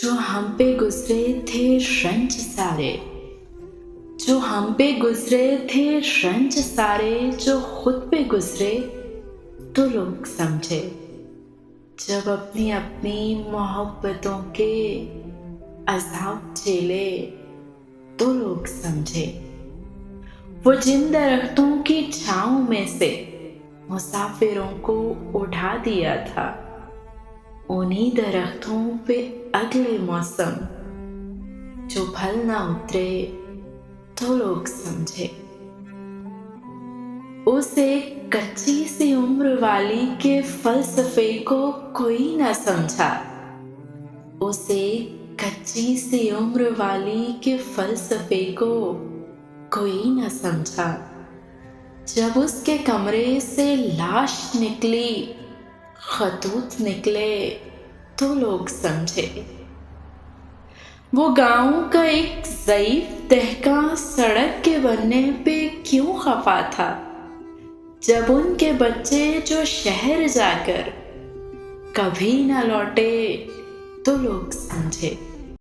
जो हम पे गुजरे थे रंज सारे, जो हम पे गुजरे थे रंज सारे, जो खुद पे गुजरे तो लोग समझे। जब अपनी अपनी मोहब्बतों के अज़ाब झेले तो लोग समझे। वो जिन दरख्तों की छाँव में से मुसाफिरों को उठा दिया था, उन्हीं दरख्तों पे अगले मौसम जो फल ना उतरे तो लोग समझे। उस एक कच्ची सी उम्र वाली के फलसफे को कोई ना समझा, उस एक कच्ची सी उम्र वाली के फलसफे को कोई ना समझा। जब उसके कमरे से लाश निकली, खतूत निकले तो लोग समझे। वो गांव का एक ज़ईफ दहका सड़क के बनने पे क्यों खफा था, जब उनके बच्चे जो शहर जाकर कभी ना लौटे तो लोग समझे।